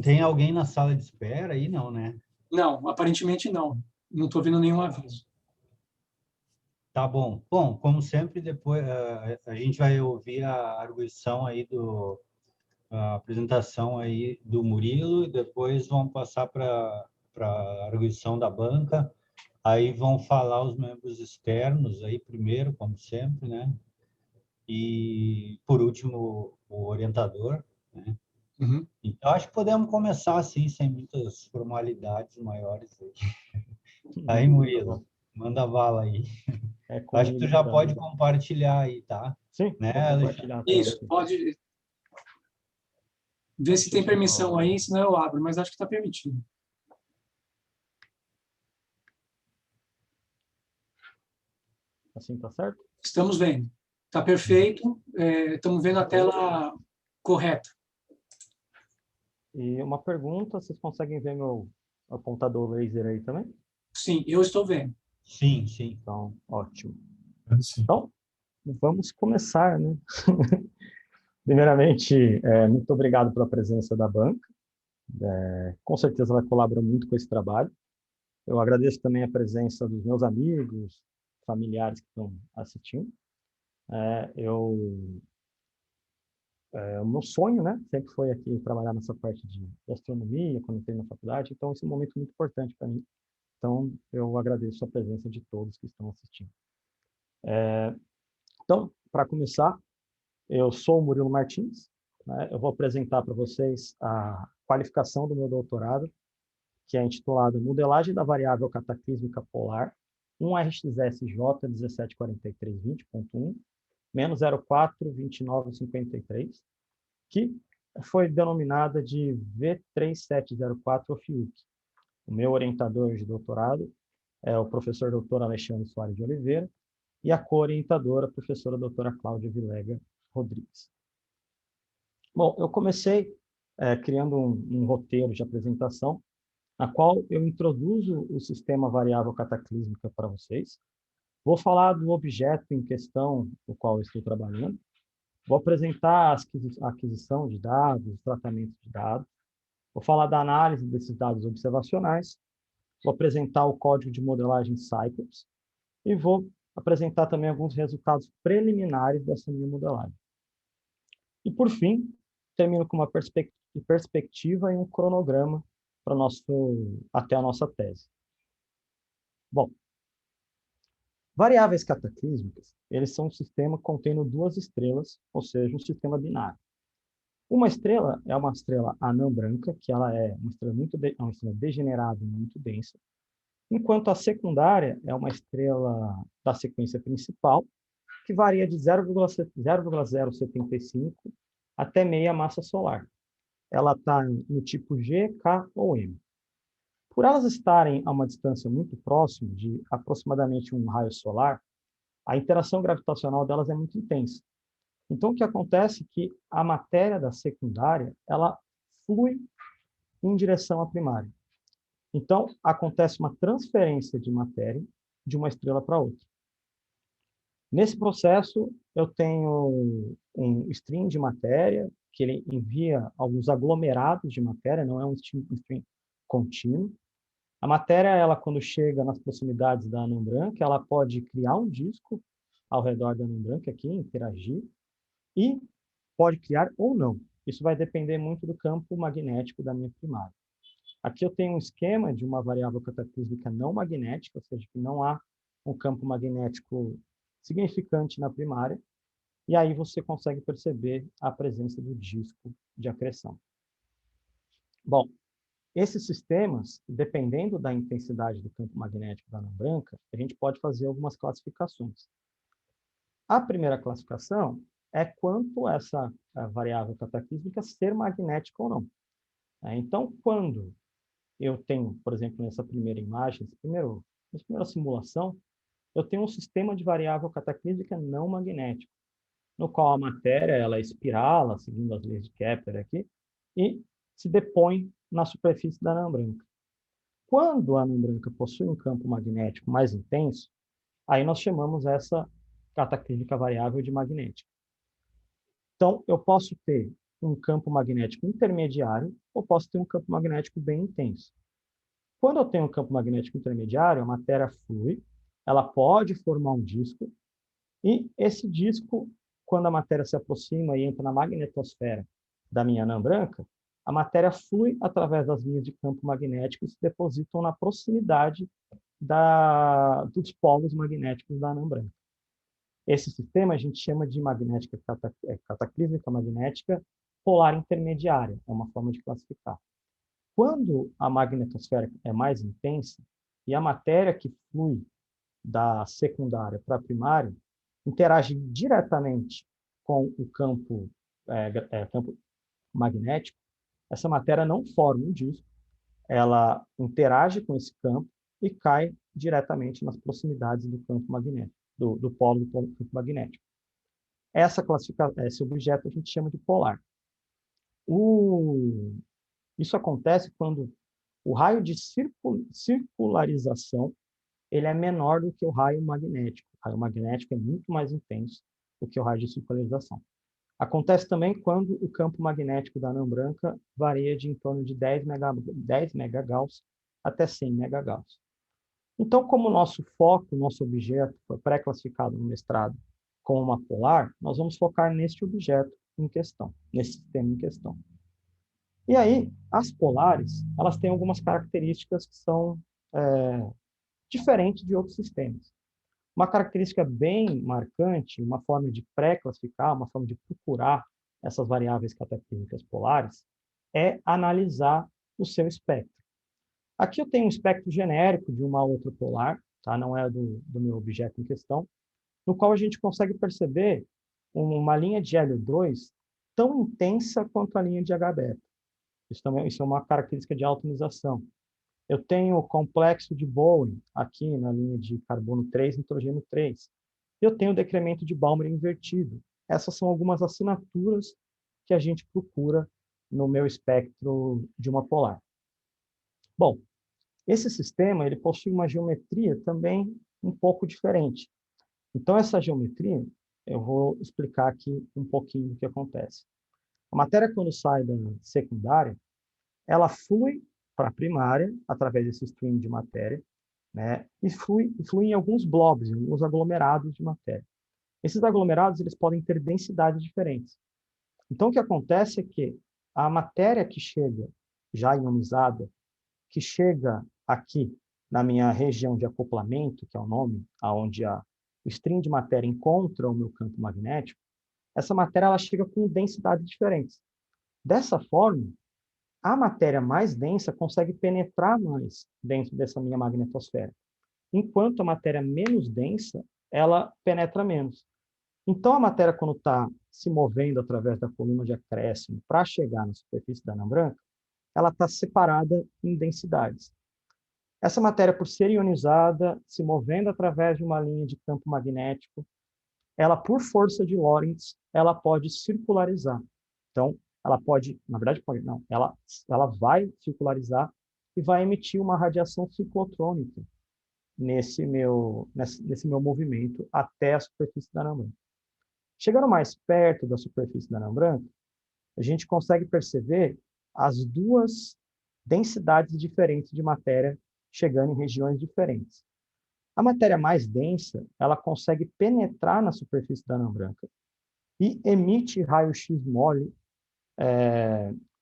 Tem alguém na sala de espera aí? Não, né? Não, aparentemente não. Não estou vendo nenhum aviso. Tá bom. Bom, como sempre, depois a gente vai ouvir a arguição aí a apresentação aí do Murilo, e depois vão passar para a arguição da banca. Aí vão falar os membros externos aí primeiro, como sempre, né? E por último o orientador, né? Uhum. Então acho que podemos começar assim, sem muitas formalidades maiores aí. Aí, Tá bom. Murilo, manda bala aí. É Acho que tu comigo, já então. pode compartilhar aí, tá? Sim, Né, vou Alexandre? compartilhar a tela Isso, aqui. pode ver se tem permissão aí, senão eu abro, mas acho que está permitido. Assim tá certo? Estamos vendo. Está perfeito. Estamos vendo a tela correta. E uma pergunta, vocês conseguem ver meu apontador laser aí também? Sim, eu estou vendo. Sim, sim. Então, ótimo. Sim. Então, vamos começar, né? Primeiramente, muito obrigado pela presença da banca. Com certeza ela colabora muito com esse trabalho. Eu agradeço também a presença dos meus amigos, familiares que estão assistindo. O meu sonho, né, sempre foi aqui trabalhar nessa parte de astronomia, quando entrei na faculdade, então esse é um momento muito importante para mim. Então, eu agradeço a presença de todos que estão assistindo. Então, para começar, eu sou o Murilo Martins, né, eu vou apresentar para vocês a qualificação do meu doutorado, que é intitulada Modelagem da Variável Cataclísmica Polar, 1RxSJ 174320.1, menos 042953, que foi denominada de V3704 FIUC. O meu orientador de doutorado é o professor doutor Alexandre Soares de Oliveira e a co-orientadora, a professora doutora Cláudia Vilega Rodrigues. Bom, eu comecei criando um roteiro de apresentação, na qual eu introduzo o sistema variável cataclísmica para vocês. Vou falar do objeto em questão, o qual eu estou trabalhando. Vou apresentar a aquisição de dados, tratamento de dados. Vou falar da análise desses dados observacionais. Vou apresentar o código de modelagem Cyclops. E vou apresentar também alguns resultados preliminares dessa minha modelagem. E, por fim, termino com uma perspectiva e um cronograma para até a nossa tese. Bom, variáveis cataclísmicas, eles são um sistema contendo duas estrelas, ou seja, um sistema binário. Uma estrela é uma estrela anã branca, que ela é uma estrela uma estrela degenerada e muito densa, enquanto a secundária é uma estrela da sequência principal, que varia de 0,075 até meia massa solar. Ela está no tipo G, K ou M. Por elas estarem a uma distância muito próxima, de aproximadamente um raio solar, a interação gravitacional delas é muito intensa. Então, o que acontece é que a matéria da secundária, ela flui em direção à primária. Então, acontece uma transferência de matéria de uma estrela para outra. Nesse processo, eu tenho um stream de matéria, que ele envia alguns aglomerados de matéria, não é um stream contínuo. A matéria, ela, quando chega nas proximidades da anã branca, ela pode criar um disco ao redor da anã branca aqui, interagir, e pode criar ou não. Isso vai depender muito do campo magnético da minha primária. Aqui eu tenho um esquema de uma variável cataclísmica não magnética, ou seja, que não há um campo magnético significante na primária, e aí você consegue perceber a presença do disco de acreção. Bom, esses sistemas, dependendo da intensidade do campo magnético da anã branca, a gente pode fazer algumas classificações. A primeira classificação é quanto essa variável cataclísmica ser magnética ou não. Então, quando eu tenho, por exemplo, nessa primeira imagem, nessa primeira simulação, eu tenho um sistema de variável cataclísmica não magnético, no qual a matéria ela espirala, seguindo as leis de Kepler aqui, e se depõe na superfície da anã branca. Quando a anã branca possui um campo magnético mais intenso, aí nós chamamos essa cataclísmica variável de magnética. Então, eu posso ter um campo magnético intermediário ou posso ter um campo magnético bem intenso. Quando eu tenho um campo magnético intermediário, a matéria flui, ela pode formar um disco, e esse disco, quando a matéria se aproxima e entra na magnetosfera da minha anã branca, a matéria flui através das linhas de campo magnético e se depositam na proximidade dos polos magnéticos da anã branca. Esse sistema a gente chama de magnética cataclísmica magnética polar intermediária, é uma forma de classificar. Quando a magnetosfera é mais intensa e a matéria que flui da secundária para a primária interage diretamente com o campo magnético, essa matéria não forma um disco, ela interage com esse campo e cai diretamente nas proximidades do campo magnético, do polo do campo magnético. Esse objeto a gente chama de polar. Isso acontece quando o raio de circularização ele é menor do que o raio magnético. O raio magnético é muito mais intenso do que o raio de circularização. Acontece também quando o campo magnético da anã branca varia de em torno de 10 megagauss até 100 megagauss. Então, como o nosso foco, o nosso objeto foi pré-classificado no mestrado como uma polar, nós vamos focar neste objeto em questão, nesse sistema em questão. E aí, as polares, elas têm algumas características que são diferentes de outros sistemas. Uma característica bem marcante, uma forma de pré-classificar, uma forma de procurar essas variáveis cataclísmicas polares, é analisar o seu espectro. Aqui eu tenho um espectro genérico de uma outra polar, tá? Não é do meu objeto em questão, no qual a gente consegue perceber uma linha de hélio 2 tão intensa quanto a linha de H-beta. Isso é uma característica de autonização. Eu tenho o complexo de Bowen aqui na linha de carbono 3, nitrogênio 3. Eu tenho o decremento de Balmer invertido. Essas são algumas assinaturas que a gente procura no meu espectro de uma polar. Bom, esse sistema ele possui uma geometria também um pouco diferente. Então, essa geometria, eu vou explicar aqui um pouquinho do que acontece. A matéria, quando sai da secundária, ela flui para a primária, através desse stream de matéria, né? E flui em alguns blobs, em alguns aglomerados de matéria. Esses aglomerados eles podem ter densidades diferentes. Então, o que acontece é que a matéria que chega já ionizada, que chega aqui na minha região de acoplamento, que é o nome, aonde o stream de matéria encontra o meu campo magnético, essa matéria ela chega com densidades diferentes. Dessa forma, a matéria mais densa consegue penetrar mais dentro dessa minha magnetosfera, enquanto a matéria menos densa, ela penetra menos. Então, a matéria, quando está se movendo através da coluna de acréscimo para chegar na superfície da anã branca, ela está separada em densidades. Essa matéria, por ser ionizada, se movendo através de uma linha de campo magnético, ela, por força de Lorentz, ela pode circularizar. Então, ela pode, na verdade, pode não, ela vai circularizar e vai emitir uma radiação ciclotrônica nesse meu movimento até a superfície da anã branca. Chegando mais perto da superfície da anã branca, a gente consegue perceber as duas densidades diferentes de matéria chegando em regiões diferentes. A matéria mais densa, ela consegue penetrar na superfície da anã branca e emite raio-x mole,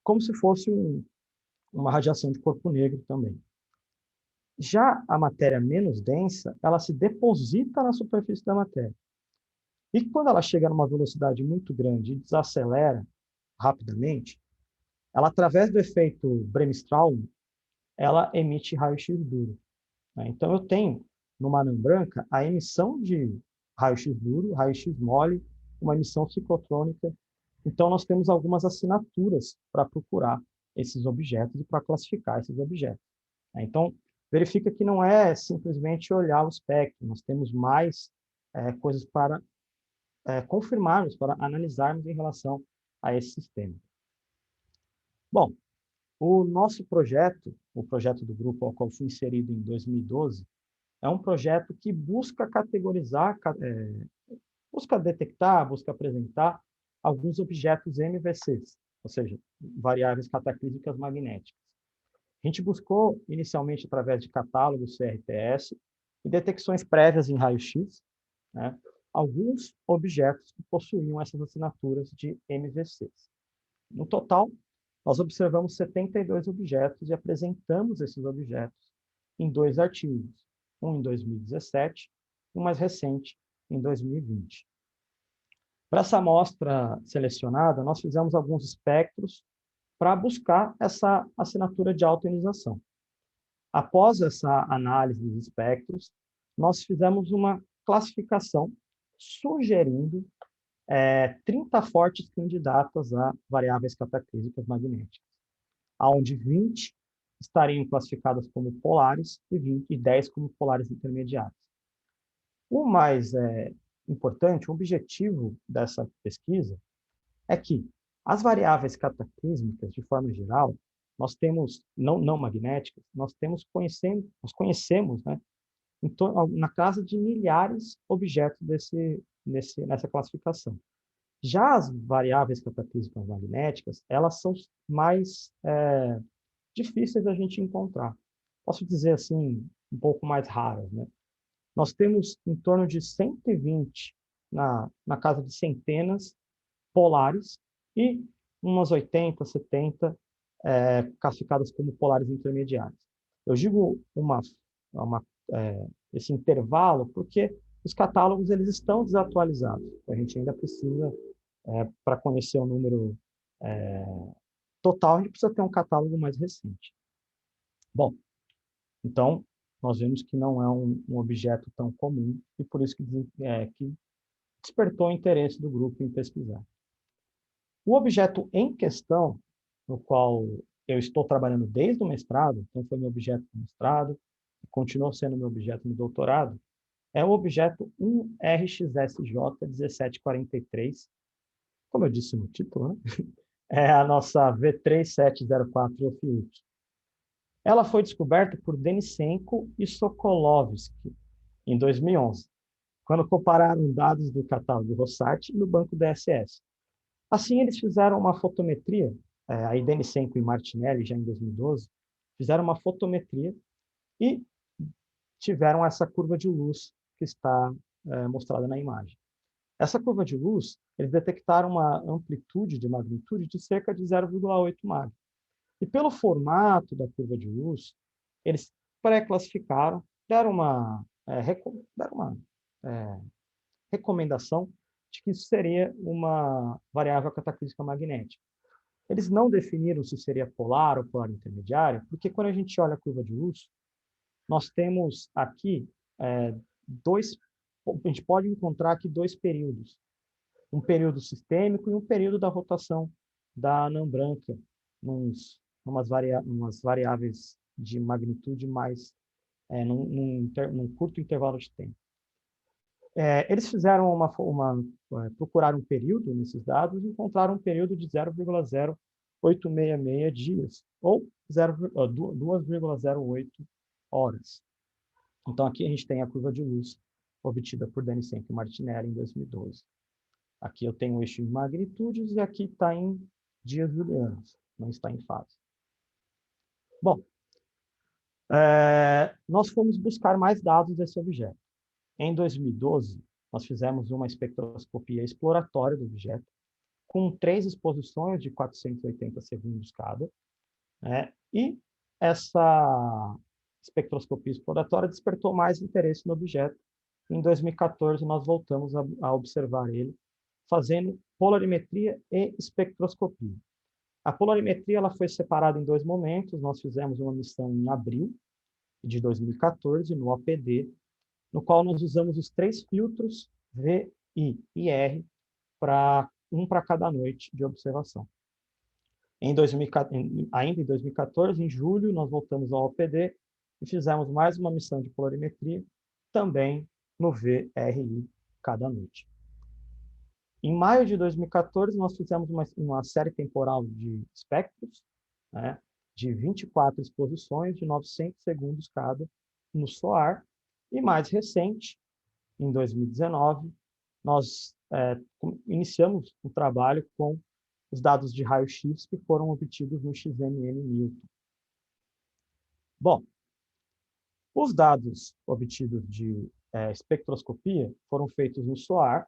como se fosse uma radiação de corpo negro também. Já a matéria menos densa, ela se deposita na superfície da matéria. E quando ela chega numa velocidade muito grande e desacelera rapidamente, ela, através do efeito Bremsstrahlung, ela emite raio-x duro. Então, eu tenho, numa anã branca, a emissão de raio-x duro, raio-x mole, uma emissão ciclotrônica. Então, nós temos algumas assinaturas para procurar esses objetos e para classificar esses objetos. Então, verifica que não é simplesmente olhar o espectro, nós temos mais coisas para confirmarmos, para analisarmos em relação a esse sistema. Bom, o nosso projeto, o projeto do grupo ao qual fui inserido em 2012, é um projeto que busca categorizar, busca detectar, busca apresentar alguns objetos MVCs. ou seja, variáveis cataclísmicas magnéticas. A gente buscou inicialmente através de catálogos CRTS e detecções prévias em raio-x, né, alguns objetos que possuíam essas assinaturas de MVCs. No total, nós observamos 72 objetos e apresentamos esses objetos em 2 artigos, um em 2017 e um mais recente, em 2020. Para essa amostra selecionada, nós fizemos alguns espectros para buscar essa assinatura de autoionização. Após essa análise dos espectros, nós fizemos uma classificação sugerindo 30 fortes candidatas a variáveis cataclísmicas magnéticas, onde 20 estariam classificadas como polares e 10 como polares intermediários. O mais importante, o objetivo dessa pesquisa é que as variáveis cataclísmicas, de forma geral, nós temos, não magnéticas, nós conhecemos, né, na casa de milhares de objetos nessa classificação. Já as variáveis cataclísmicas magnéticas, elas são mais difíceis da gente encontrar. Posso dizer assim, um pouco mais raras, né? Nós temos em torno de 120 na casa de centenas polares e umas 80, 70 classificadas como polares intermediários. Eu digo esse intervalo porque os catálogos eles estão desatualizados. A gente ainda precisa, para conhecer o número total, a gente precisa ter um catálogo mais recente. Bom, então, nós vemos que não é um objeto tão comum e por isso que despertou o interesse do grupo em pesquisar. O objeto em questão, no qual eu estou trabalhando desde o mestrado, então foi meu objeto no mestrado, e continuou sendo meu objeto no doutorado, é o objeto 1RXSJ1743, como eu disse no título, né? É a nossa V3704 Ophiuchi. Ela foi descoberta por Denisenko e Sokolovsky em 2011, quando compararam dados do catálogo Rossat e do banco DSS. Assim, eles fizeram uma fotometria, aí Denisenko e Martinelli, já em 2012, fizeram uma fotometria e tiveram essa curva de luz que está mostrada na imagem. Essa curva de luz, eles detectaram uma amplitude de magnitude de cerca de 0,8 mag. E pelo formato da curva de luz, eles pré-classificaram, deram uma recomendação de que isso seria uma variável cataclísmica magnética. Eles não definiram se seria polar ou polar intermediário, porque quando a gente olha a curva de luz, nós temos aqui a gente pode encontrar aqui 2 períodos. Um período sistêmico e um período da rotação da anã branca, umas variáveis de magnitude mais num curto intervalo de tempo. Eles fizeram procuraram um período nesses dados e encontraram um período de 0,0866 dias, ou 2,08 horas. Então, aqui a gente tem a curva de luz obtida por Denisenko e Martinelli em 2012. Aqui eu tenho o eixo em magnitudes e aqui está em dias julianos, não está em fase. Bom, nós fomos buscar mais dados desse objeto. Em 2012, nós fizemos uma espectroscopia exploratória do objeto, com 3 exposições de 480 segundos cada, e essa espectroscopia exploratória despertou mais interesse no objeto. Em 2014, nós voltamos a observar ele, fazendo polarimetria e espectroscopia. A polarimetria ela foi separada em 2 momentos. Nós fizemos uma missão em abril de 2014, no OPD, no qual nós usamos os 3 filtros V, I e R, um para cada noite de observação. Ainda em 2014, em julho, nós voltamos ao OPD e fizemos mais uma missão de polarimetria, também no VRI cada noite. Em maio de 2014, nós fizemos uma série temporal de espectros, de 24 exposições de 900 segundos cada no SOAR. E mais recente, em 2019, nós iniciamos o trabalho com os dados de raio-x que foram obtidos no XMM Newton. Bom, os dados obtidos de espectroscopia foram feitos no SOAR.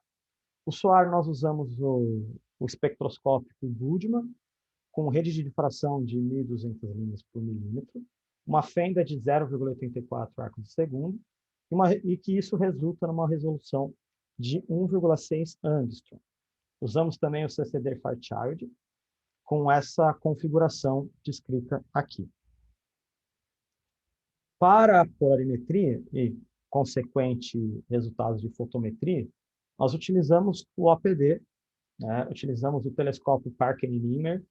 O SOAR nós usamos o espectroscópico Goodman, com rede de difração de 1.200 linhas por milímetro, uma fenda de 0,84 arcos de segundo, e que isso resulta numa resolução de 1,6 angstrom. Usamos também o CCD Fairchild, com essa configuração descrita aqui. Para a polarimetria e consequente resultados de fotometria, nós utilizamos o OPD, né? Utilizamos o telescópio Parker-Nimmer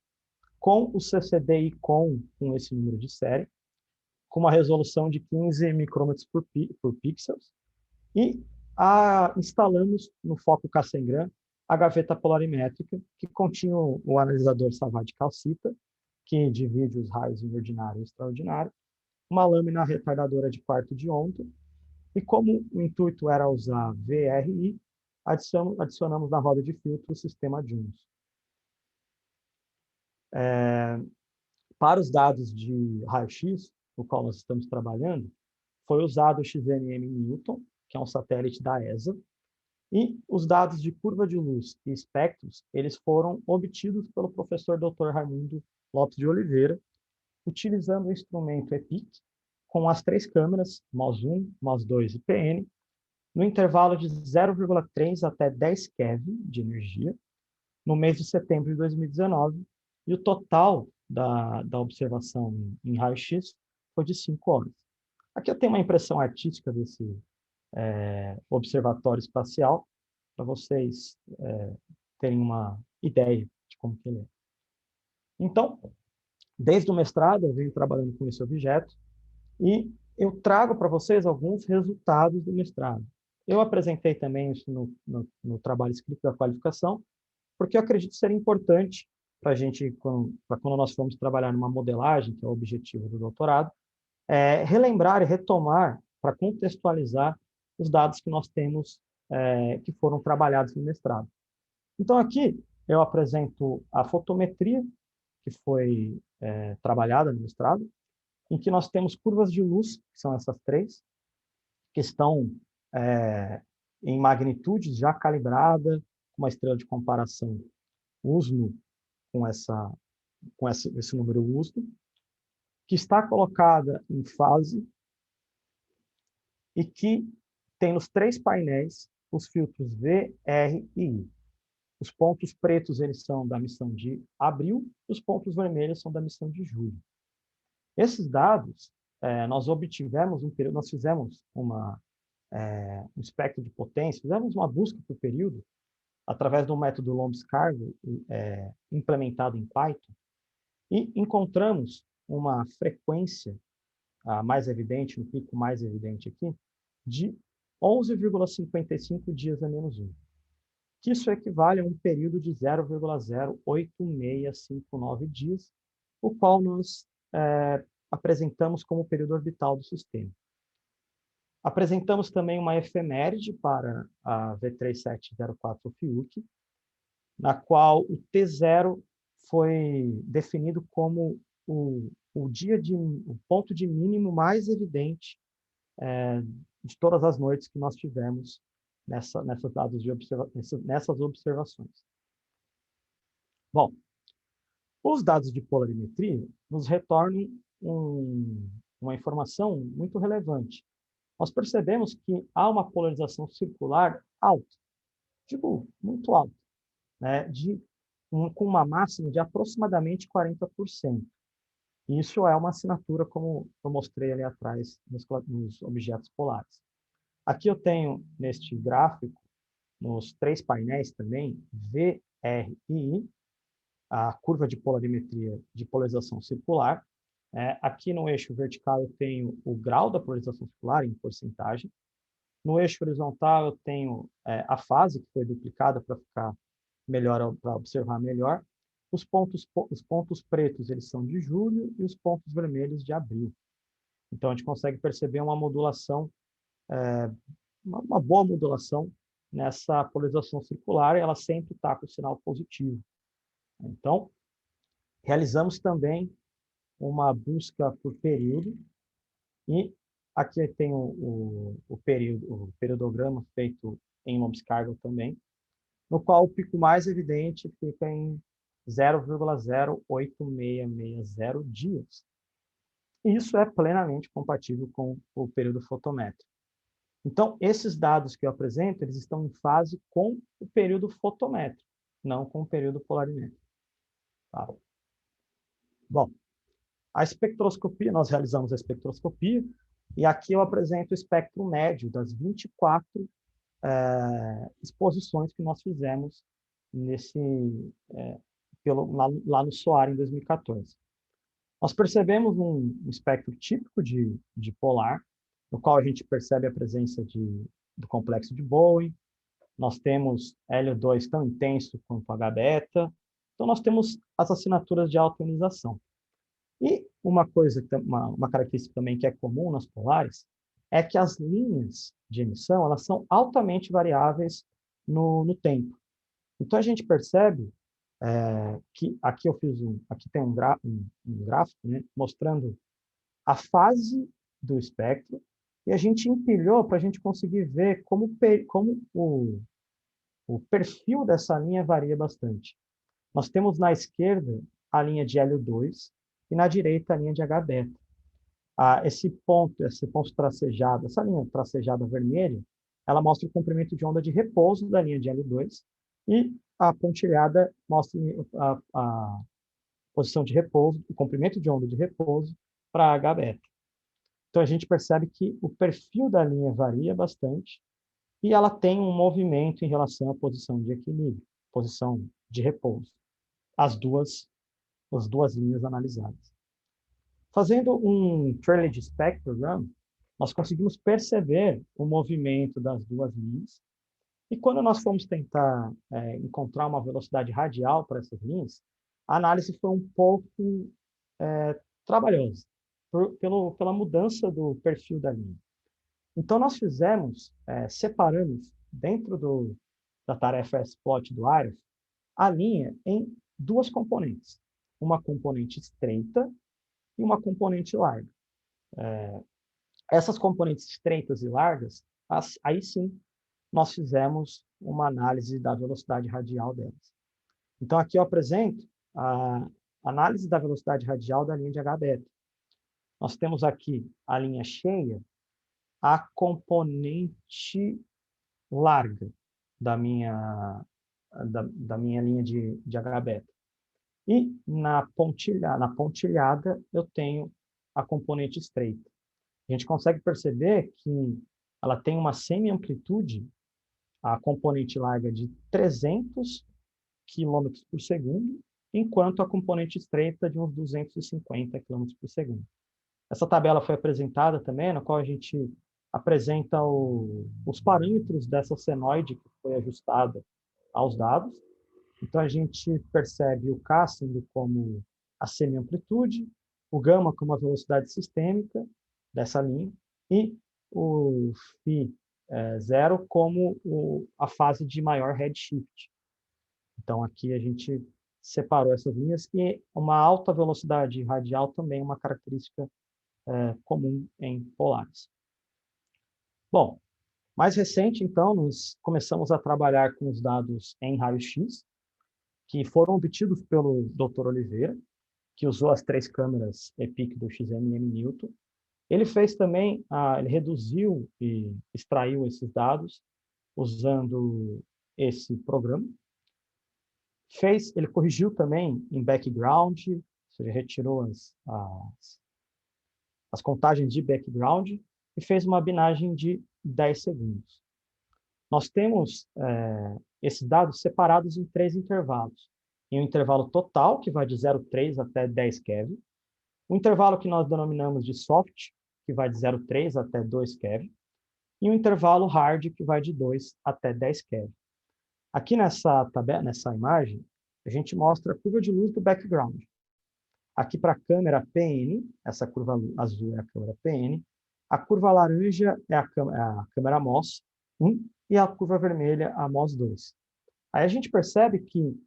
com o CCD ICON com esse número de série, com uma resolução de 15 micrômetros por pixels, e instalamos no foco Cassegrain a gaveta polarimétrica, que continha o analisador Savard-Calcita, que divide os raios em ordinário e extraordinário, uma lâmina retardadora de quarto de onda, e como o intuito era usar VRI, adicionamos na roda de filtro o sistema Jones. Para os dados de raio-x, no qual nós estamos trabalhando, foi usado o XMM Newton, que é um satélite da ESA, e os dados de curva de luz e espectros, eles foram obtidos pelo professor Dr. Raimundo Lopes de Oliveira, utilizando o instrumento EPIC, com as 3 câmeras, MOS1, MOS2 e PN, no intervalo de 0,3 até 10 keV de energia, no mês de setembro de 2019, e o total da observação em raio-x foi de 5 horas. Aqui eu tenho uma impressão artística desse observatório espacial, para vocês terem uma ideia de como que ele é. Então, desde o mestrado, eu venho trabalhando com esse objeto, e eu trago para vocês alguns resultados do mestrado. Eu apresentei também isso no trabalho escrito da qualificação, porque eu acredito ser importante para a gente, quando nós formos trabalhar numa modelagem, que é o objetivo do doutorado, relembrar e retomar para contextualizar os dados que nós temos que foram trabalhados no mestrado. Então, aqui eu apresento a fotometria, que foi trabalhada no mestrado, em que nós temos curvas de luz, que são essas 3, que estão em magnitudes já calibrada, com uma estrela de comparação USNO, com esse número USNO, que está colocada em fase e que tem nos 3 painéis os filtros V, R e I. Os pontos pretos eles são da missão de abril, e os pontos vermelhos são da missão de julho. Esses dados, nós obtivemos nós fizemos um espectro de potência, fizemos uma busca por período, através do método Lobscargo, implementado em Python, e encontramos uma frequência mais evidente, um pico mais evidente aqui, de 11,55 dias a menos 1. Que isso equivale a um período de 0,08659 dias, o qual nós apresentamos como período orbital do sistema. Apresentamos também uma efeméride para a V3704 Fiuk, na qual o T0 foi definido como o ponto de mínimo mais evidente de todas as noites que nós tivemos nessas observações. Bom, os dados de polarimetria nos retornam uma informação muito relevante. Nós percebemos que há uma polarização circular alta, tipo, muito alta, né, com uma máxima de aproximadamente 40%. Isso é uma assinatura, como eu mostrei ali atrás, nos objetos polares. Aqui eu tenho, neste gráfico, nos 3 painéis também, V, R e I, a curva de polarimetria de polarização circular. Aqui no eixo vertical eu tenho o grau da polarização circular em porcentagem. No eixo horizontal eu tenho a fase que foi duplicada para ficar melhor, para observar melhor. Os pontos pretos eles são de julho e os pontos vermelhos de abril. Então a gente consegue perceber uma modulação, uma boa modulação nessa polarização circular, e ela sempre está com o sinal positivo. Então, realizamos também uma busca por período, e aqui tem o periodograma feito em Loomis Cargill também, no qual o pico mais evidente fica em 0,08660 dias. E isso é plenamente compatível com o período fotométrico. Então, esses dados que eu apresento, eles estão em fase com o período fotométrico, não com o período polarimétrico. Tá? Bom, a espectroscopia, nós realizamos a espectroscopia, e aqui eu apresento o espectro médio das 24 exposições que nós fizemos lá no SOAR em 2014. Nós percebemos um espectro típico de polar, no qual a gente percebe a presença do complexo de Bowen. Nós temos Hélio-2 tão intenso quanto H-beta. Então, nós temos as assinaturas de alta ionização. E uma característica também que é comum nas polares é que as linhas de emissão elas são altamente variáveis no tempo. Então, a gente percebe que aqui aqui tem um gráfico, né, mostrando a fase do espectro, e a gente empilhou para a gente conseguir ver como o perfil dessa linha varia bastante. Nós temos na esquerda a linha de Hélio-2 e na direita a linha de H-beta. Esse ponto tracejado, essa linha tracejada vermelha, ela mostra o comprimento de onda de repouso da linha de Hélio-2 e a pontilhada mostra a posição de repouso, o comprimento de onda de repouso para H-beta. Então, a gente percebe que o perfil da linha varia bastante e ela tem um movimento em relação à posição de equilíbrio, posição de repouso, as duas linhas analisadas. Fazendo um Trailing Spectrogram, nós conseguimos perceber o movimento das duas linhas, e quando nós fomos tentar encontrar uma velocidade radial para essas linhas, a análise foi um pouco trabalhosa, pela mudança do perfil da linha. Então, nós separamos, dentro da tarefa S-Plot do ARIES, a linha em duas componentes, uma componente estreita e uma componente larga. Essas componentes estreitas e largas, aí sim, nós fizemos uma análise da velocidade radial delas. Então, aqui eu apresento a análise da velocidade radial da linha de H-beta. Nós temos aqui a linha cheia, a componente larga da minha linha de H-beta. E na pontilhada eu tenho a componente estreita. A gente consegue perceber que ela tem uma semi-amplitude, a componente larga de 300 km por segundo, enquanto a componente estreita de uns 250 km por segundo. Essa tabela foi apresentada também, na qual a gente apresenta os parâmetros dessa senoide que foi ajustada aos dados. Então, a gente percebe o K sendo como a semi-amplitude, o gama como a velocidade sistêmica dessa linha e o φ zero como a fase de maior redshift. Então, aqui a gente separou essas linhas e uma alta velocidade radial também é uma característica comum em polares. Bom, mais recente, então, nós começamos a trabalhar com os dados em raio-x, que foram obtidos pelo Dr. Oliveira, que usou as 3 câmeras EPIC do XMM Newton. Ele fez também, ele reduziu e extraiu esses dados usando esse programa. Ele corrigiu também em background, ou seja, retirou as contagens de background e fez uma binagem de 10 segundos. Nós temos esses dados separados em 3 intervalos. Em um intervalo total, que vai de 0,3 até 10 keV. Um intervalo que nós denominamos de soft, que vai de 0,3 até 2 keV. E um intervalo hard, que vai de 2 até 10 keV. Aqui nessa imagem, a gente mostra a curva de luz do background. Aqui para a câmera PN, essa curva azul é a câmera PN, a curva laranja é a câmera MOS 1 e a curva vermelha a MOS 2. Aí a gente percebe que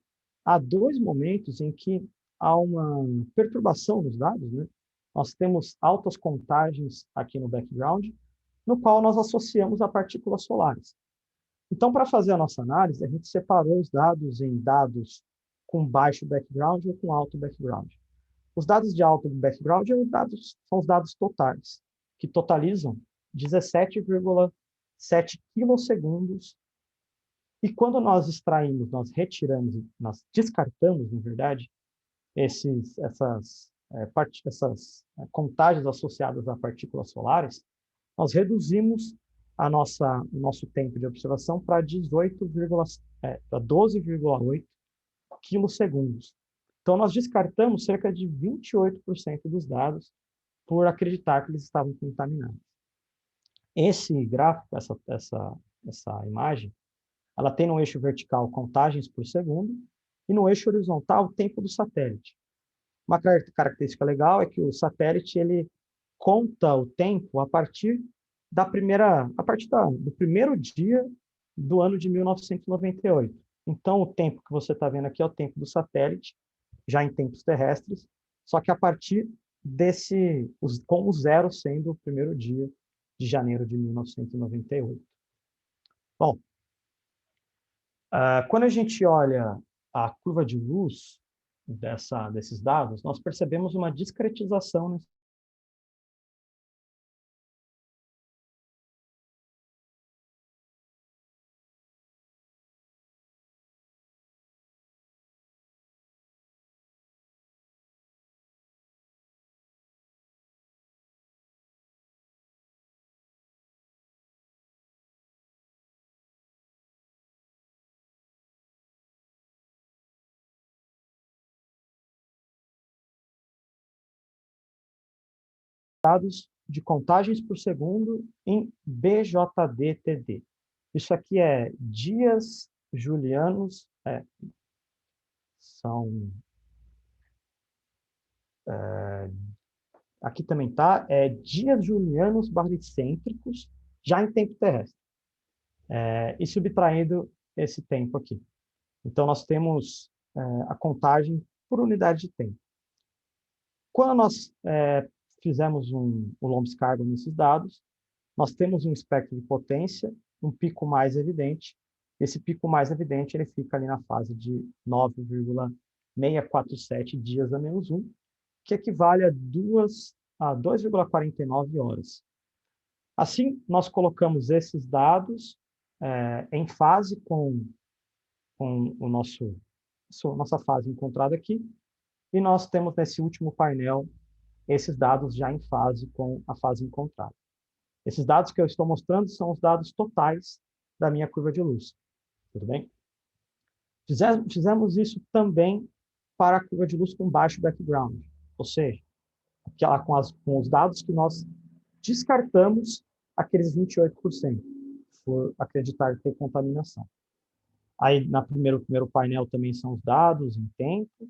há dois momentos em que há uma perturbação nos dados, né? Nós temos altas contagens aqui no background, no qual nós associamos a partículas solares. Então, para fazer a nossa análise, a gente separou os dados em dados com baixo background ou com alto background. Os dados de alto background são os dados totais, que totalizam 17,7 quilosegundos. E quando nós extraímos, nós retiramos, nós descartamos, na verdade, essas contagens associadas a partículas solares, nós reduzimos o nosso tempo de observação para 12,8 quilosegundos. Então, nós descartamos cerca de 28% dos dados por acreditar que eles estavam contaminados. Esse gráfico, essa imagem, ela tem no eixo vertical contagens por segundo e no eixo horizontal o tempo do satélite. Uma característica legal é que o satélite ele conta o tempo a partir do primeiro dia do ano de 1998. Então, o tempo que você está vendo aqui é o tempo do satélite, já em tempos terrestres, só que a partir com o zero sendo o primeiro dia de janeiro de 1998. Bom, quando a gente olha a curva de luz desses dados, nós percebemos uma discretização dados de contagens por segundo em BJDTD. Isso aqui é dias julianos, aqui também está, dias julianos baricêntricos, já em tempo terrestre, e subtraindo esse tempo aqui. Então, nós temos a contagem por unidade de tempo. Quando nós fizemos um Lobscargo nesses dados, nós temos um espectro de potência, um pico mais evidente. Esse pico mais evidente ele fica ali na fase de 9,647 dias a menos 1, que equivale a 2,49 horas. Assim, nós colocamos esses dados em fase com nossa fase encontrada aqui, e nós temos nesse último painel esses dados já em fase com a fase encontrada. Esses dados que eu estou mostrando são os dados totais da minha curva de luz. Tudo bem? Fizemos isso também para a curva de luz com baixo background, ou seja, aquela com os dados que nós descartamos aqueles 28%, por acreditar ter contaminação. Aí, no primeiro painel também são os dados em tempo.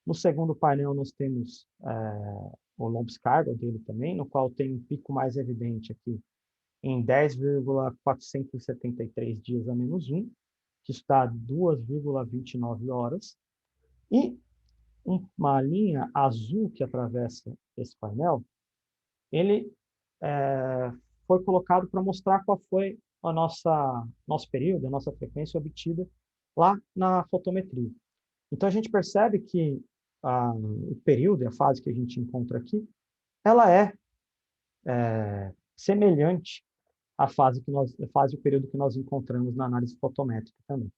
No segundo painel, nós temos o Lobscargo dele também, no qual tem um pico mais evidente aqui em 10,473 dias a menos 1, que está 2,29 horas. E uma linha azul que atravessa esse painel, ele foi colocado para mostrar qual foi nosso período, a nossa frequência obtida lá na fotometria. Então, a gente percebe que o período, a fase que a gente encontra aqui, ela é semelhante à fase e o período que nós encontramos na análise fotométrica também.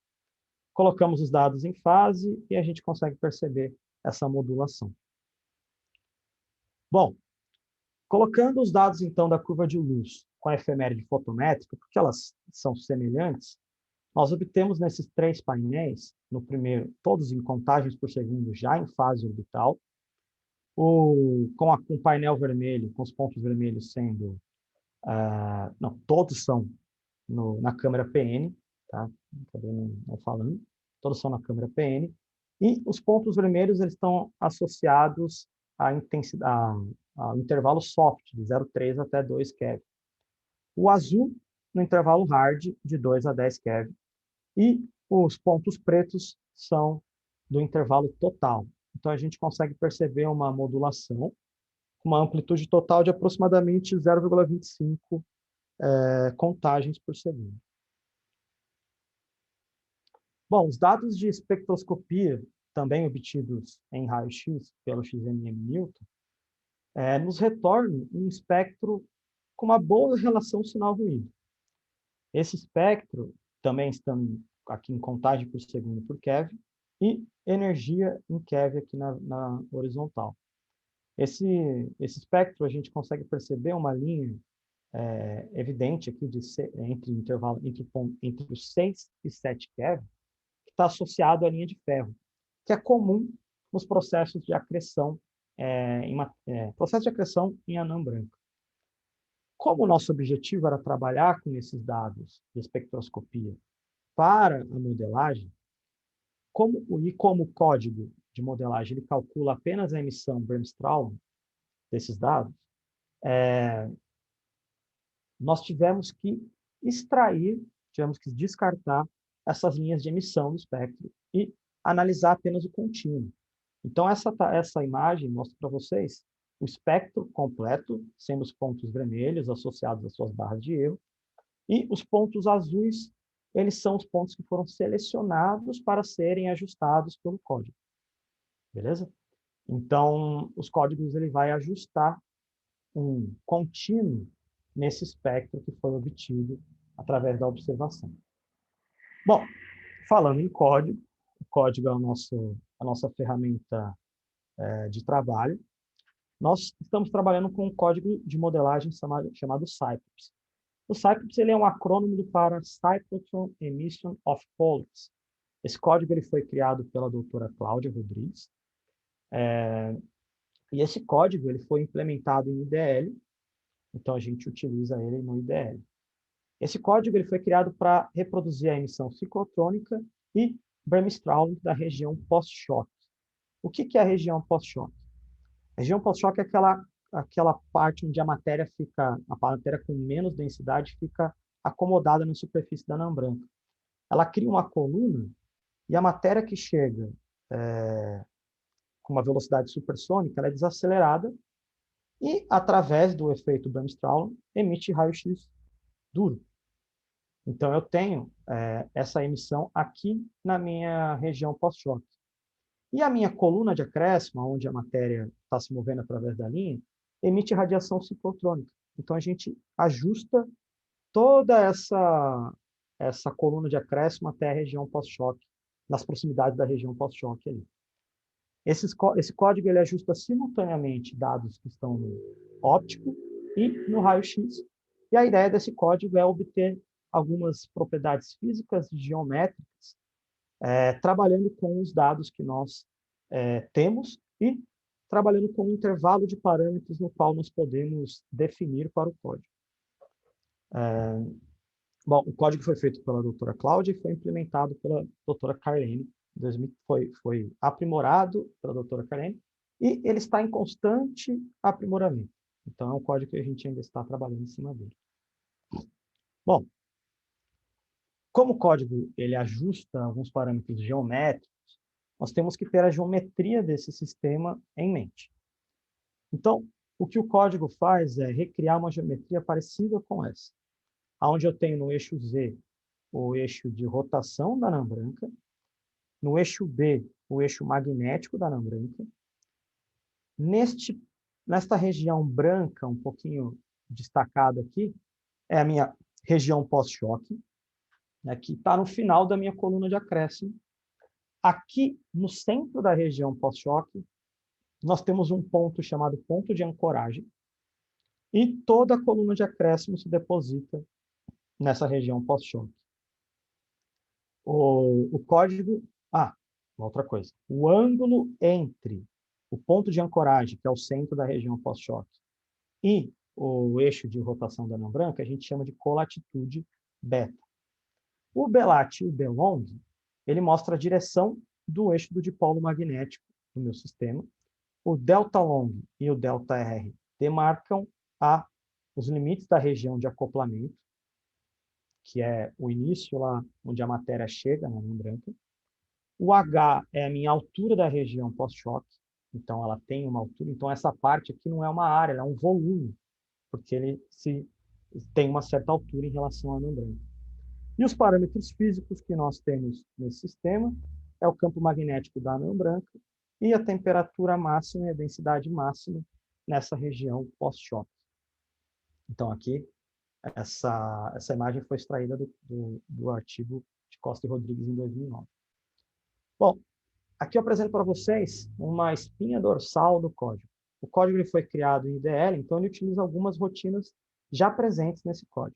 Colocamos os dados em fase e a gente consegue perceber essa modulação. Bom, colocando os dados, então, da curva de luz com a efeméride fotométrica, porque elas são semelhantes, nós obtemos nesses três painéis, no primeiro, todos em contagens por segundo já em fase orbital, com o painel vermelho, com os pontos vermelhos sendo... não, todos são na câmera PN, tá? Não falando, todos são na câmera PN, e os pontos vermelhos eles estão associados à intensidade, ao intervalo soft, de 0,3 até 2 keV. O azul, no intervalo hard, de 2 a 10 keV. E os pontos pretos são do intervalo total. Então, a gente consegue perceber uma modulação com uma amplitude total de aproximadamente 0,25 contagens por segundo. Bom, os dados de espectroscopia, também obtidos em raio-x pelo XMM Newton, nos retornam um espectro com uma boa relação sinal-ruído. Esse espectro também está aqui em contagem por segundo por keV e energia em keV aqui na horizontal. Esse espectro a gente consegue perceber uma linha evidente aqui entre intervalo entre os 6 e 7 keV, que está associado à linha de ferro, que é comum nos processos de acreção processo de acreção em anã branca. Como o nosso objetivo era trabalhar com esses dados de espectroscopia para a modelagem, como o código de modelagem ele calcula apenas a emissão Bremsstrahlung desses dados, nós tivemos que descartar essas linhas de emissão do espectro e analisar apenas o contínuo. Então, essa imagem mostra para vocês o espectro completo, sendo os pontos vermelhos associados às suas barras de erro, e os pontos azuis, eles são os pontos que foram selecionados para serem ajustados pelo código. Beleza? Então, os códigos ele vai ajustar um contínuo nesse espectro que foi obtido através da observação. Bom, falando em código, o código é a nossa ferramenta de trabalho. Nós estamos trabalhando com um código de modelagem chamado CYCLOPS. O CYCLOPS ele é um acrônimo para Cyclotron Emission of Pollux. Esse código ele foi criado pela doutora Cláudia Rodrigues. E esse código ele foi implementado em IDL, então a gente utiliza ele no IDL. Esse código ele foi criado para reproduzir a emissão ciclotrônica e Bremsstrahlung da região pós-choque. O que é a região pós-choque? A região pós-choque é aquela parte onde a matéria com menos densidade fica acomodada na superfície da anã branca. Ela cria uma coluna e a matéria que chega com uma velocidade supersônica ela é desacelerada e, através do efeito Bremsstrahlung, emite raio-x duro. Então, eu tenho essa emissão aqui na minha região pós-choque. E a minha coluna de acréscimo, onde a matéria está se movendo através da linha, emite radiação ciclotrônica. Então, a gente ajusta toda essa coluna de acréscimo até a região pós-choque, nas proximidades da região pós-choque ali. Esse código ele ajusta simultaneamente dados que estão no óptico e no raio-x. E a ideia desse código é obter algumas propriedades físicas e geométricas, trabalhando com os dados que nós temos e trabalhando com um intervalo de parâmetros no qual nós podemos definir para o código. Bom, o código foi feito pela doutora Cláudia e foi implementado pela doutora Carlene. Foi aprimorado pela doutora Carlene e ele está em constante aprimoramento. Então, é um código que a gente ainda está trabalhando em cima dele. Bom, como o código ele ajusta alguns parâmetros geométricos, nós temos que ter a geometria desse sistema em mente. Então, o que o código faz é recriar uma geometria parecida com essa, onde eu tenho no eixo Z o eixo de rotação da anã branca, no eixo B o eixo magnético da anã branca. Nesta região branca, um pouquinho destacada aqui, é a minha região pós-choque, que está no final da minha coluna de acréscimo. Aqui, no centro da região pós-choque, nós temos um ponto chamado ponto de ancoragem, e toda a coluna de acréscimo se deposita nessa região pós-choque. O código... uma outra coisa. O ângulo entre o ponto de ancoragem, que é o centro da região pós-choque, e o eixo de rotação da anã branca, a gente chama de colatitude beta. O BELAT e o BELONG, ele mostra a direção do eixo do dipolo magnético do meu sistema. O delta long e o delta R demarcam os limites da região de acoplamento, que é o início lá onde a matéria chega na anã branca. O H é a minha altura da região pós-choque, então ela tem uma altura, então essa parte aqui não é uma área, ela é um volume, porque tem uma certa altura em relação à anã branca. E os parâmetros físicos que nós temos nesse sistema é o campo magnético da anã branca e a temperatura máxima e a densidade máxima nessa região pós-choque. Então, aqui, essa imagem foi extraída do artigo de Costa e Rodrigues em 2009. Bom, aqui eu apresento para vocês uma espinha dorsal do código. O código ele foi criado em IDL, então ele utiliza algumas rotinas já presentes nesse código.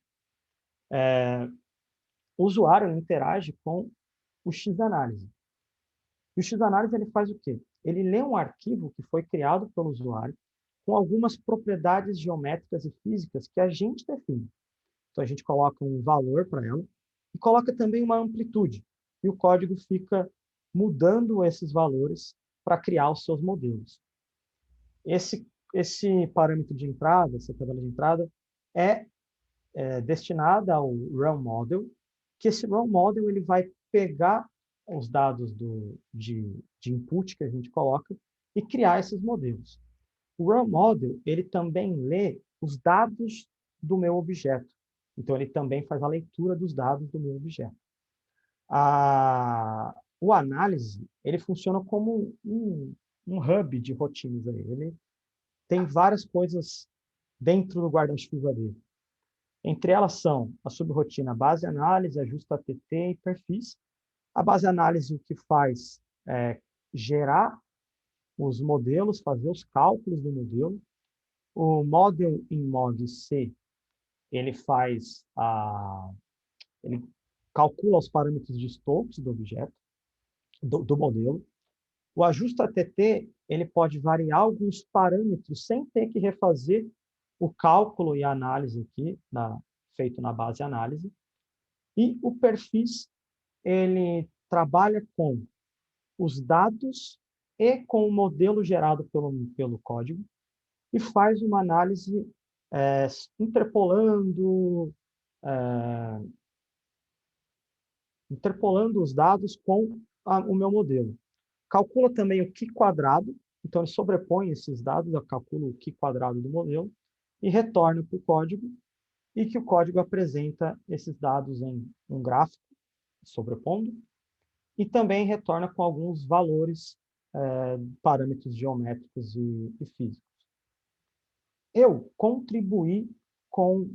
O usuário ele interage com o X-Análise. E o X-Análise ele faz o quê? Ele lê um arquivo que foi criado pelo usuário com algumas propriedades geométricas e físicas que a gente define. Então, a gente coloca um valor para ela e coloca também uma amplitude. E o código fica mudando esses valores para criar os seus modelos. Esse parâmetro de entrada, essa tabela de entrada, é destinada ao Run Model, que esse Run Model ele vai pegar os dados de input que a gente coloca e criar esses modelos. O Run Model ele também lê os dados do meu objeto. Então, ele também faz a leitura dos dados do meu objeto. O análise ele funciona como um hub de rotinas. Aí. Ele tem várias coisas dentro do guarda-chuva dele. Entre elas são a subrotina base análise, ajusta ATT e perfis. A base análise o que faz é gerar os modelos, fazer os cálculos do modelo. O Model in Mod C, ele ele calcula os parâmetros de Stokes do objeto, do modelo. O ajuste ATT, ele pode variar alguns parâmetros sem ter que refazer o cálculo e a análise aqui, feito na base análise. E o perfis, ele trabalha com os dados e com o modelo gerado pelo código e faz uma análise interpolando os dados com o meu modelo. Calcula também o Q quadrado, então ele sobrepõe esses dados, eu calculo o Q quadrado do modelo e retorna para o código, e que o código apresenta esses dados em um gráfico, sobrepondo, e também retorna com alguns valores, parâmetros geométricos e físicos. Eu contribuí com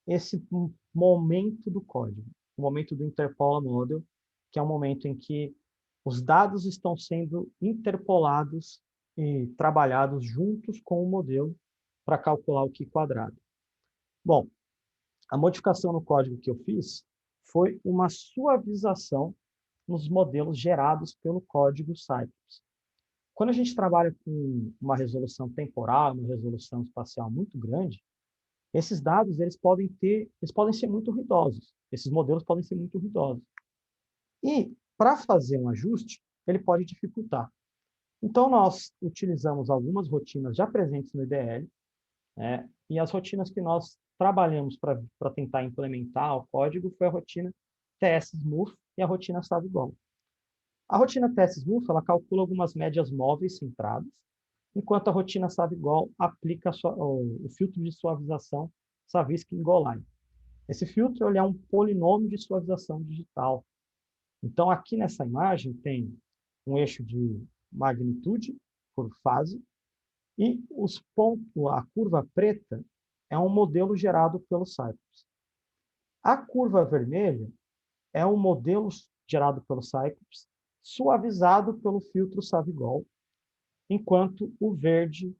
esse momento do código, o momento do Interpola Model, que é um momento em que os dados estão sendo interpolados e trabalhados juntos com o modelo para calcular o Q quadrado. Bom, a modificação no código que eu fiz foi uma suavização nos modelos gerados pelo código Cypress. Quando a gente trabalha com uma resolução temporal, uma resolução espacial muito grande, esses dados eles podem ser muito ruidosos. Esses modelos podem ser muito ruidosos. E, para fazer um ajuste, ele pode dificultar. Então, nós utilizamos algumas rotinas já presentes no IDL, e as rotinas que nós trabalhamos para tentar implementar o código foi a rotina TS-Smooth e a rotina Savigol. A rotina TS-Smooth ela calcula algumas médias móveis centradas, enquanto a rotina Savigol aplica o filtro de suavização Savinsky-Golan. Esse filtro ele é um polinômio de suavização digital. Então, aqui nessa imagem tem um eixo de magnitude por fase e a curva preta é um modelo gerado pelo Cypress. A curva vermelha é um modelo gerado pelo Cypress, suavizado pelo filtro Savigol, enquanto o verde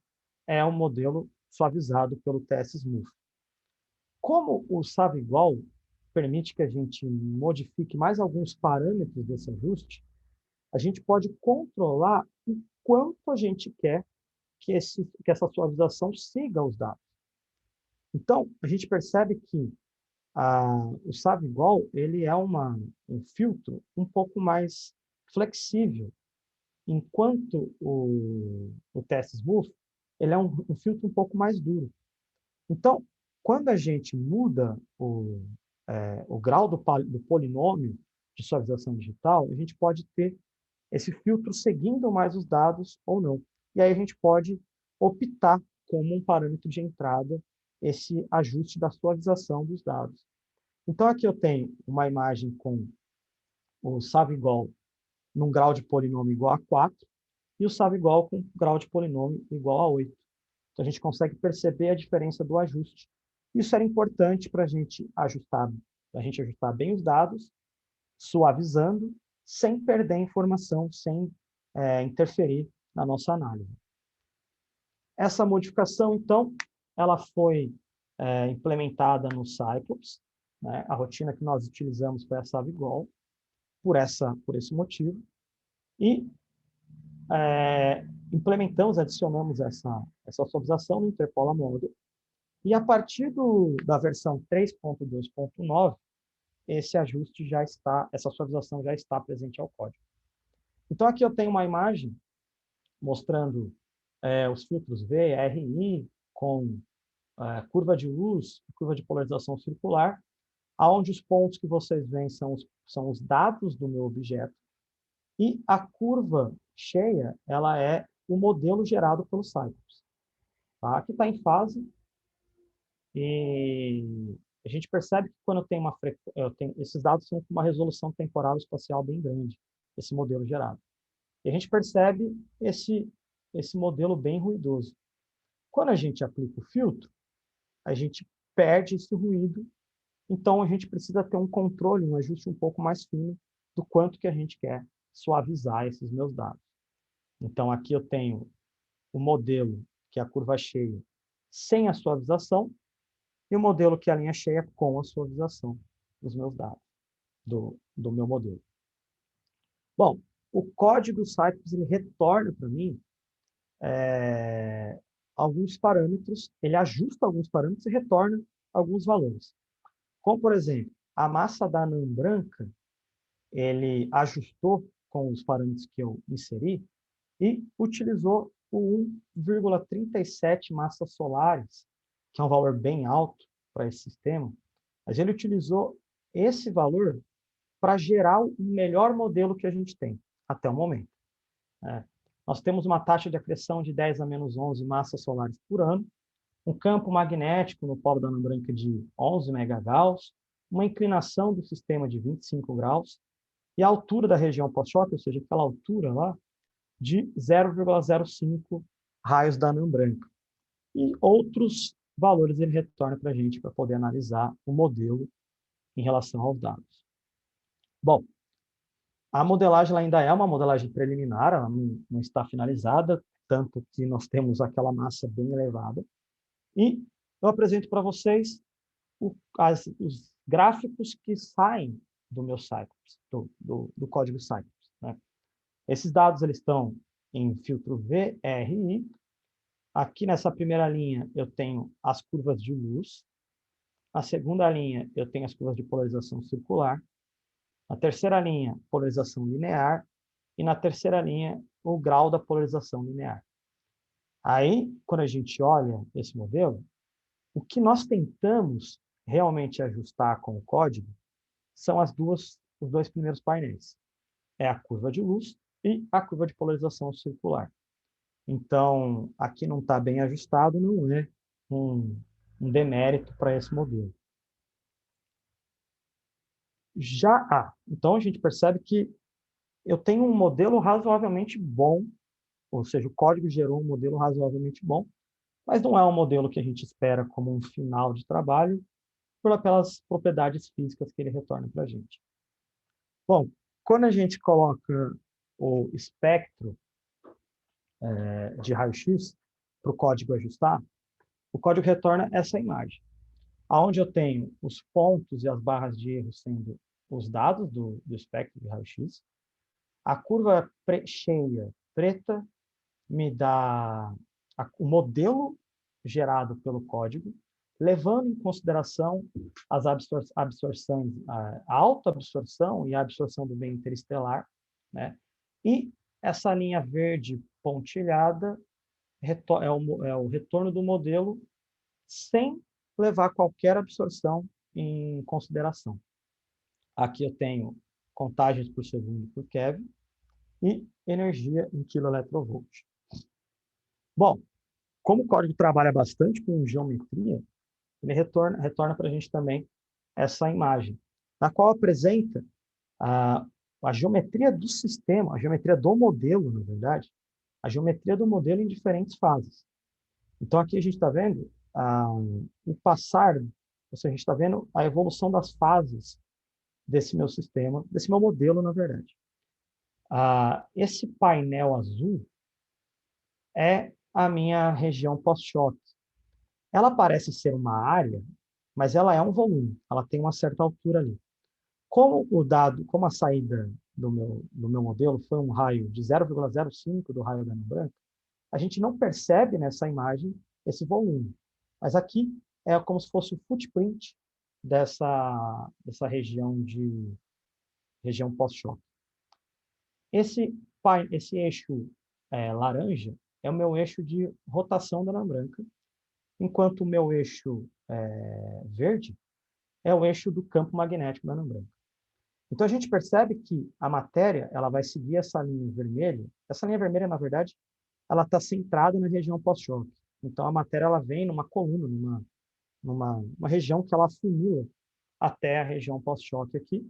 é um modelo suavizado pelo TS-Smooth. Como o Savigol permite que a gente modifique mais alguns parâmetros desse ajuste, a gente pode controlar o quanto a gente quer que essa suavização siga os dados. Então, a gente percebe que o Savigol ele é um filtro um pouco mais flexível, enquanto o TS-Smooth ele é um filtro um pouco mais duro. Então, quando a gente muda o grau do polinômio de suavização digital, a gente pode ter esse filtro seguindo mais os dados ou não. E aí a gente pode optar como um parâmetro de entrada esse ajuste da suavização dos dados. Então, aqui eu tenho uma imagem com o Savigol num grau de polinômio igual a 4 e o Savigol com grau de polinômio igual a 8. Então, a gente consegue perceber a diferença do ajuste. Isso era importante para a gente ajustar bem os dados, suavizando, sem perder informação, sem interferir na nossa análise. Essa modificação, então, ela foi implementada no Cyclops, né? A rotina que nós utilizamos foi a Savigol, por esse motivo, e adicionamos essa suavização no Interpola Model, e a partir da versão 3.2.9, esse ajuste já está, essa suavização já está presente ao código. Então, aqui eu tenho uma imagem mostrando os filtros V, R e I, com curva de luz, curva de polarização circular, onde os pontos que vocês veem são os dados do meu objeto, e a curva cheia, ela é o modelo gerado pelo Cyclops. Tá? Aqui está em fase, e a gente percebe que quando esses dados são com uma resolução temporal e espacial bem grande, esse modelo gerado. E a gente percebe esse modelo bem ruidoso. Quando a gente aplica o filtro, a gente perde esse ruído, então a gente precisa ter um controle, um ajuste um pouco mais fino do quanto que a gente quer suavizar esses meus dados. Então aqui eu tenho o modelo, que é a curva cheia, sem a suavização, e o modelo que é a linha cheia com a suavização dos meus dados, do meu modelo. Bom, o código Cyclops ele retorna para mim alguns parâmetros, ele ajusta alguns parâmetros e retorna alguns valores. Como, por exemplo, a massa da anã branca, ele ajustou com os parâmetros que eu inseri e utilizou o 1,37 massas solares, que é um valor bem alto para esse sistema, mas ele utilizou esse valor para gerar o melhor modelo que a gente tem até o momento. Nós temos uma taxa de acreção de 10 a menos 11 massas solares por ano, um campo magnético no polo da anã branca de 11 megagauss, uma inclinação do sistema de 25 graus, e a altura da região pós-choque, ou seja, aquela altura lá, de 0,05 raios da anã branca. E outros valores ele retorna para a gente para poder analisar o modelo em relação aos dados. Bom, a modelagem ela ainda é uma modelagem preliminar, ela não está finalizada, tanto que nós temos aquela massa bem elevada. E eu apresento para vocês os gráficos que saem do meu Cyclops, do código Cyclops, né? Esses dados eles estão em filtro VRI. Aqui nessa primeira linha eu tenho as curvas de luz. Na segunda linha eu tenho as curvas de polarização circular. Na terceira linha, polarização linear. E na terceira linha, o grau da polarização linear. Aí, quando a gente olha esse modelo, o que nós tentamos realmente ajustar com o código são os dois primeiros painéis. É a curva de luz e a curva de polarização circular. Então, aqui não está bem ajustado, não é um demérito para esse modelo. Então a gente percebe que eu tenho um modelo razoavelmente bom, ou seja, o código gerou um modelo razoavelmente bom, mas não é um modelo que a gente espera como um final de trabalho, pelas propriedades físicas que ele retorna para a gente. Bom, quando a gente coloca o espectro de raio-x para o código ajustar, o código retorna essa imagem, onde eu tenho os pontos e as barras de erro sendo os dados do espectro de raio-x. A curva cheia preta me dá o modelo gerado pelo código, levando em consideração as absorções, a autoabsorção e a absorção do meio interestelar, né? E essa linha verde pontilhada é o retorno do modelo sem levar qualquer absorção em consideração. Aqui eu tenho contagens por segundo por Kelvin, e energia em kV. Bom, como o código trabalha bastante com geometria, ele retorna para a gente também essa imagem, na qual apresenta a, a geometria do sistema, a geometria do modelo, na verdade, a geometria do modelo em diferentes fases. Então, aqui a gente está vendo o passar, ou seja, a gente está vendo a evolução das fases desse meu sistema, desse meu modelo, na verdade. Esse painel azul é a minha região pós-choque. Ela parece ser uma área, mas ela é um volume, ela tem uma certa altura ali. Como a saída do meu modelo foi um raio de 0,05 do raio da anã branca, a gente não percebe nessa imagem esse volume. Mas aqui é como se fosse o footprint dessa região pós-choque. Esse eixo laranja é o meu eixo de rotação da anã branca, enquanto o meu eixo verde é o eixo do campo magnético da anã branca. Então, a gente percebe que a matéria ela vai seguir essa linha vermelha. Essa linha vermelha, na verdade, ela está centrada na região pós-choque. Então, a matéria ela vem numa coluna, numa região que ela afunila até a região pós-choque aqui.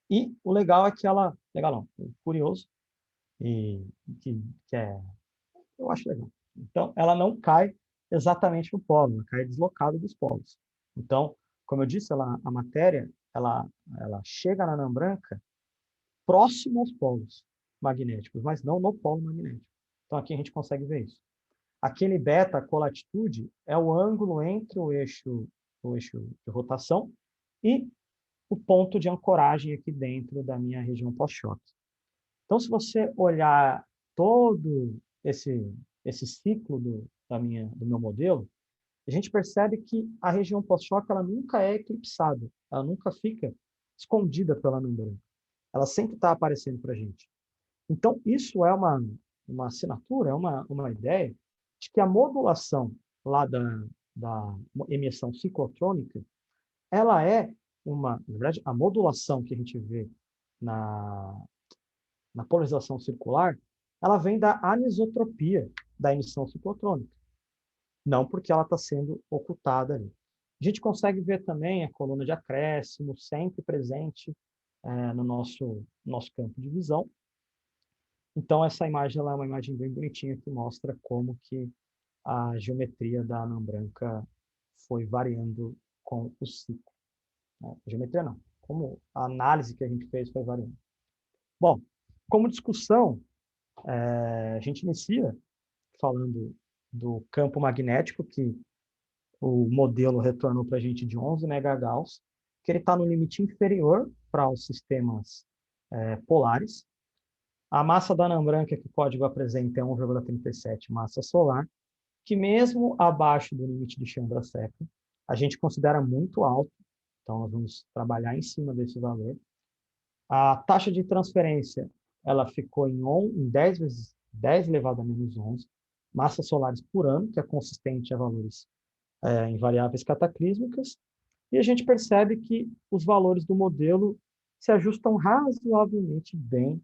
E o legal é que ela... Legal não, curioso, e que eu acho legal. Então, ela não cai exatamente no polo, ela cai deslocada dos polos. Então, como eu disse, a matéria ela chega na anã branca próximo aos polos magnéticos, mas não no polo magnético. Então, aqui a gente consegue ver isso. Aquele beta, a colatitude, é o ângulo entre o eixo de rotação e o ponto de ancoragem aqui dentro da minha região pós-choque. Então, se você olhar todo esse ciclo do meu modelo, a gente percebe que a região pós-choque ela nunca é eclipsada, ela nunca fica escondida pela anã branca. Ela sempre está aparecendo para a gente. Então, isso é uma assinatura, é uma ideia de que a modulação lá da emissão ciclotrônica, ela é na verdade, a modulação que a gente vê na polarização circular, ela vem da anisotropia da emissão ciclotrônica, não porque ela está sendo ocultada ali. A gente consegue ver também a coluna de acréscimo sempre presente no nosso campo de visão. Então, essa imagem ela é uma imagem bem bonitinha que mostra como que a geometria da anã branca foi variando com o ciclo. A geometria não, como a análise que a gente fez foi variando. Bom, como discussão, a gente inicia falando do campo magnético, que o modelo retornou para a gente de 11 megagauss, que ele está no limite inferior para os sistemas polares. A massa da anã branca que o código apresenta é 1,37 massa solar, que mesmo abaixo do limite de Chandrasekhar, a gente considera muito alto, então nós vamos trabalhar em cima desse valor. A taxa de transferência ela ficou em 10 vezes 10 elevado a menos 11 massas solares por ano, que é consistente a valores em variáveis cataclísmicas, e a gente percebe que os valores do modelo se ajustam razoavelmente bem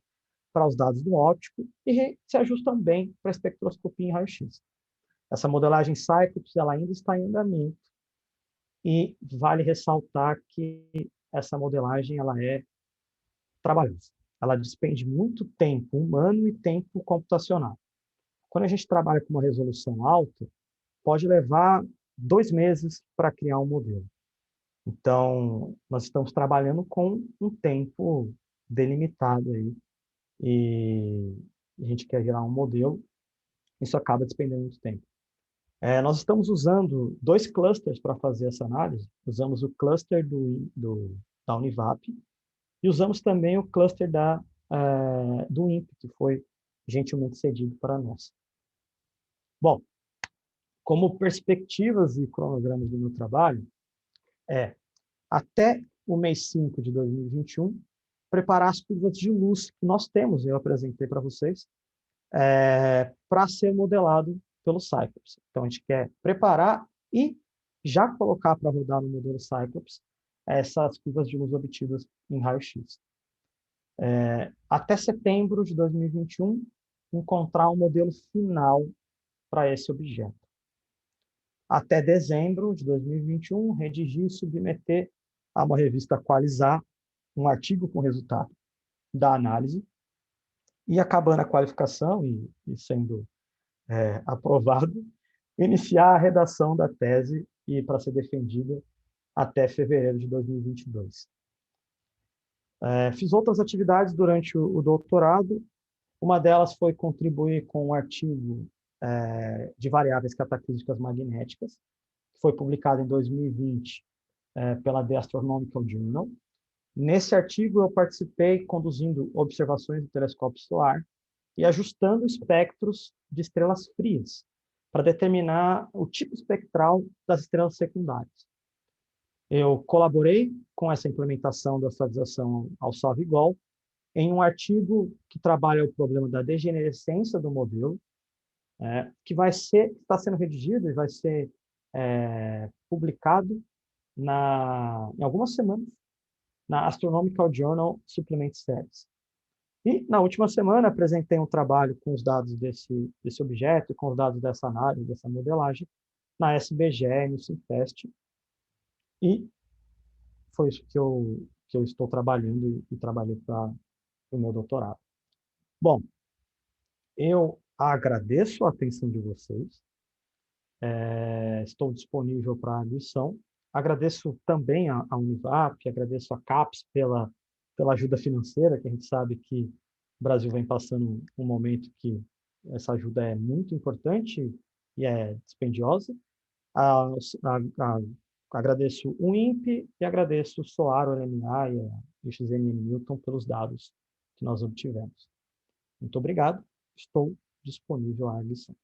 para os dados do óptico e se ajustam bem para a espectroscopia em raio-x. Essa modelagem Cyclops ela ainda está em andamento e vale ressaltar que essa modelagem ela é trabalhosa. Ela despende muito tempo humano e tempo computacional. Quando a gente trabalha com uma resolução alta, pode levar 2 meses para criar um modelo. Então, nós estamos trabalhando com um tempo delimitado aí e a gente quer gerar um modelo, isso acaba despendendo muito tempo. Nós estamos usando 2 clusters para fazer essa análise. Usamos o cluster da Univap e usamos também o cluster do INPE, que foi gentilmente cedido para nós. Bom, como perspectivas e cronogramas do meu trabalho, até o mês 5 de 2021, preparar as curvas de luz que nós temos, eu apresentei para vocês, para ser modelado pelo Cyclops. Então, a gente quer preparar e já colocar para rodar no modelo Cyclops essas curvas de luz obtidas em raio-x. até setembro de 2021, encontrar um modelo final para esse objeto. Até dezembro de 2021, redigir e submeter a uma revista Qualizar um artigo com resultado da análise, e acabando a qualificação e sendo aprovado, iniciar a redação da tese e para ser defendida até fevereiro de 2022. Fiz outras atividades durante o doutorado. Uma delas foi contribuir com um artigo de variáveis cataclísticas magnéticas, que foi publicado em 2020 pela The Astronomical Journal. Nesse artigo, eu participei conduzindo observações do telescópio solar e ajustando espectros de estrelas frias para determinar o tipo espectral das estrelas secundárias. Eu colaborei com essa implementação da estatização ao Savigol em um artigo que trabalha o problema da degenerescência do modelo, que está sendo redigido e vai ser publicado em algumas semanas na Astronomical Journal Supplement Series. E, na última semana, apresentei um trabalho com os dados desse objeto, com os dados dessa análise, dessa modelagem, na SBGE e no Simfest. E foi isso que eu estou trabalhando e trabalhei para o meu doutorado. Bom, eu agradeço a atenção de vocês. Estou disponível para a lição. Agradeço também a Univap, agradeço a CAPES pela ajuda financeira, que a gente sabe que o Brasil vem passando um momento que essa ajuda é muito importante e é dispendiosa. Agradeço o INPE e agradeço o SOAR, o LMA e o XNM Newton pelos dados que nós obtivemos. Muito obrigado. Estou disponível à lição.